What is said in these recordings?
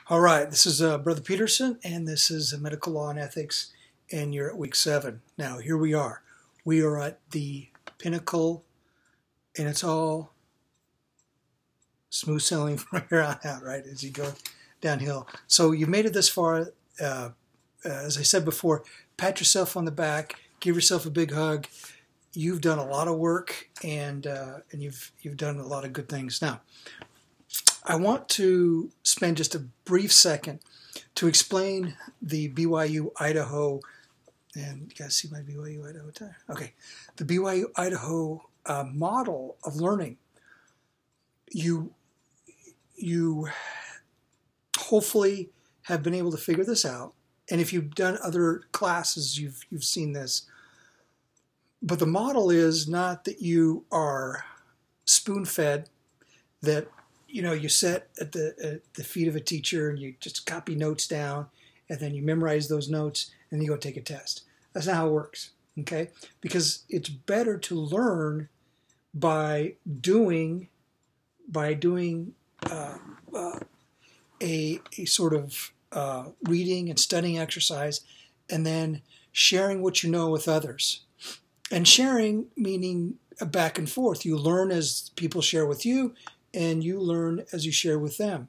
All right, this is Brother Peterson, and this is Medical Law and Ethics, and you're at week 7. Now, here we are. We are at the pinnacle, and it's all smooth sailing from here on out, right, as you go downhill. So you've made it this far. As I said before, pat yourself on the back, give yourself a big hug. You've done a lot of work, and you've done a lot of good things. Now, I want to spend just a brief second to explain the BYU-Idaho, and you guys see my BYU-Idaho time? Okay, the BYU-Idaho model of learning. You hopefully have been able to figure this out, and if you've done other classes, you've seen this. But the model is not that you are spoon-fed, that you sit at the feet of a teacher and you just copy notes down, and then you memorize those notes, and then you go take a test. That's not how it works, okay? Because it's better to learn by doing a sort of reading and studying exercise, and then sharing what you know with others. And sharing meaning a back and forth. You learn as people share with you, and you learn as you share with them.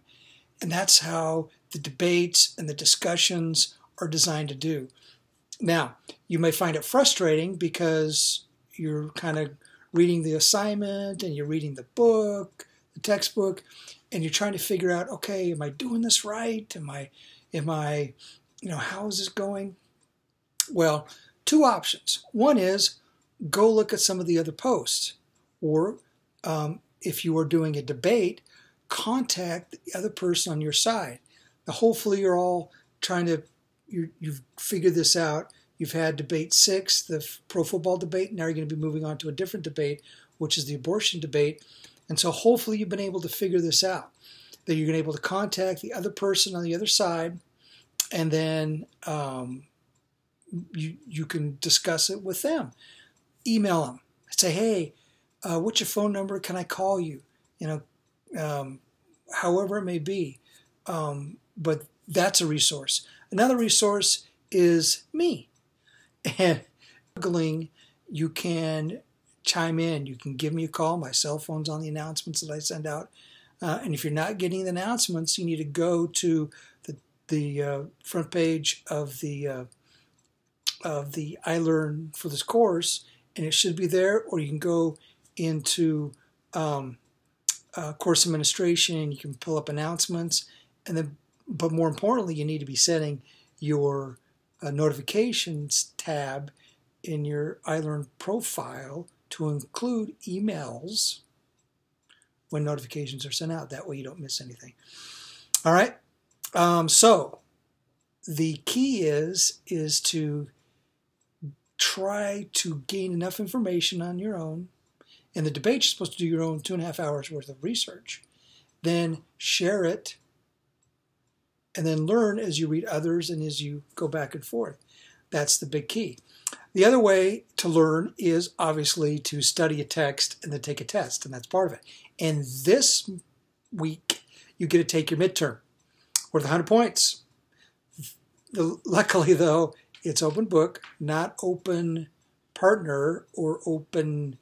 And that's how the debates and the discussions are designed to do. Now, you may find it frustrating because you're kind of reading the assignment and you're reading the book, the textbook, and you're trying to figure out, okay, am I doing this right? Am I, how is this going? Well, two options. One is go look at some of the other posts, or if you are doing a debate, contact the other person on your side. Now, hopefully you're all you've figured this out. You've had debate 6, the pro football debate. Now you're going to be moving on to a different debate, which is the abortion debate. And so hopefully you've been able to figure this out, that you're going to be able to contact the other person on the other side, and then you can discuss it with them. Email them. Say, hey, what's your phone number? Can I call you? However it may be. But that's a resource. Another resource is me. And you can chime in. You can give me a call. My cell phone's on the announcements that I send out. And if you're not getting the announcements, you need to go to the front page of the I Learn for this course, and it should be there, or you can go into course administration. You can pull up announcements, and then, but more importantly, you need to be setting your notifications tab in your iLearn profile to include emails when notifications are sent out. That way you don't miss anything. All right. So the key is to try to gain enough information on your own. In the debate, you're supposed to do your own 2.5 hours worth of research. Then share it, and then learn as you read others and as you go back and forth. That's the big key. The other way to learn is obviously to study a text and then take a test, and that's part of it. And this week, you get to take your midterm worth 100 points. Luckily, though, it's open book, not open partner or open,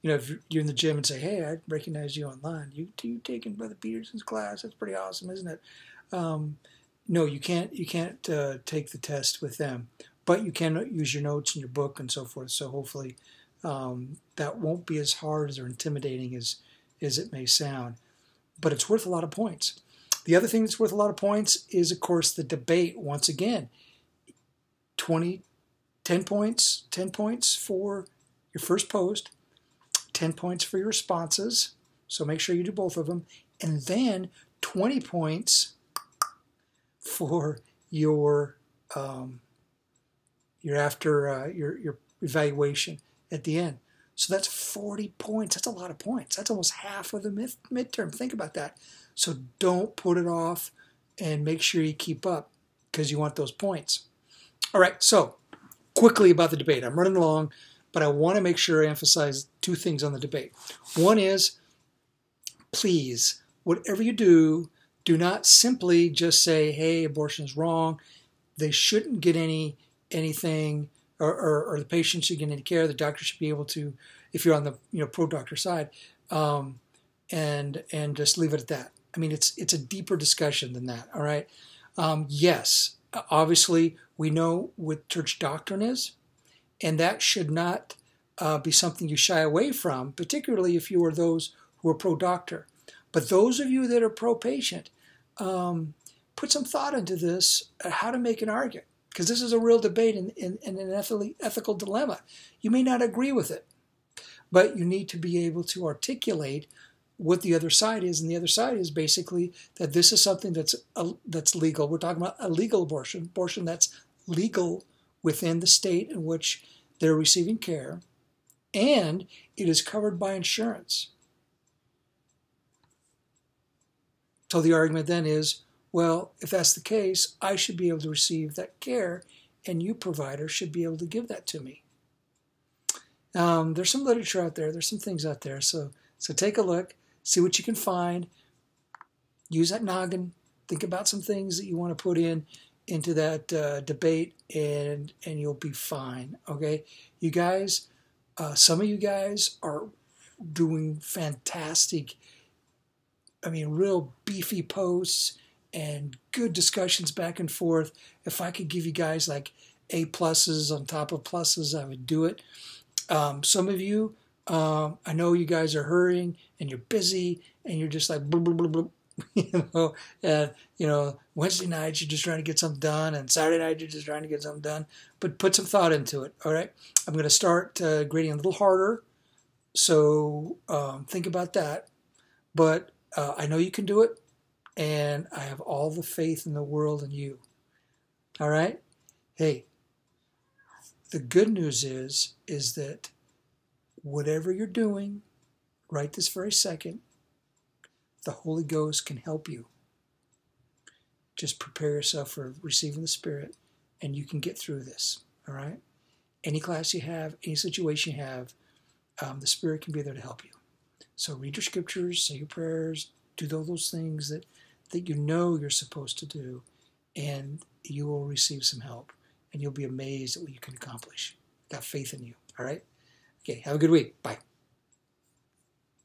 if you're in the gym and say, hey, I recognize you online. You taking Brother Peterson's class? That's pretty awesome, isn't it? No, you can't take the test with them, but you can use your notes in your book and so forth. So hopefully that won't be as hard or intimidating as it may sound, but it's worth a lot of points. The other thing that's worth a lot of points is, of course, the debate. Once again, 10 points for your first post, 10 points for your responses, so make sure you do both of them, and then 20 points for your evaluation at the end. So that's 40 points. That's a lot of points. That's almost half of the midterm. Think about that. So don't put it off, and make sure you keep up, because you want those points. All right, so quickly about the debate. I'm running along, but I want to make sure I emphasize 2 things on the debate. One is, please, whatever you do Do not simply just say, hey, abortion is wrong. They shouldn't get anything, or the patient should get any care. The doctor should be able to, if you're on the pro-doctor side, and just leave it at that. I mean, it's a deeper discussion than that, all right? Yes, obviously, we know what church doctrine is, and that should not be something you shy away from, particularly if you are those who are pro-doctor. But those of you that are pro-patient, put some thought into this, how to make an argument, because this is a real debate in an ethical dilemma. You may not agree with it, but you need to be able to articulate what the other side is, and the other side is basically that this is something that's legal. We're talking about a legal abortion that's legal within the state in which they're receiving care, and it is covered by insurance. So the argument then is, well, if that's the case, I should be able to receive that care, and you, provider, should be able to give that to me. There's some literature out there. There's some things out there. So take a look, see what you can find. Use that noggin. Think about some things that you want to put into that debate, and you'll be fine. Okay, you guys. Some of you guys are doing fantastic. I mean, real beefy posts and good discussions back and forth. If I could give you guys like A pluses on top of pluses, I would do it. Some of you, I know you guys are hurrying and you're busy and you're just like, blah, blah, blah, blah. Wednesday night you're just trying to get something done, and Saturday night you're just trying to get something done. But put some thought into it, all right? I'm going to start grading a little harder, so think about that. But I know you can do it, and I have all the faith in the world in you. All right? Hey, the good news is that whatever you're doing right this very second, the Holy Ghost can help you. Just prepare yourself for receiving the Spirit, and you can get through this. All right? Any class you have, any situation you have, the Spirit can be there to help you. So read your scriptures, say your prayers, do all those things that you know you're supposed to do, and you will receive some help, and you'll be amazed at what you can accomplish. Got faith in you, all right? Okay, have a good week. Bye.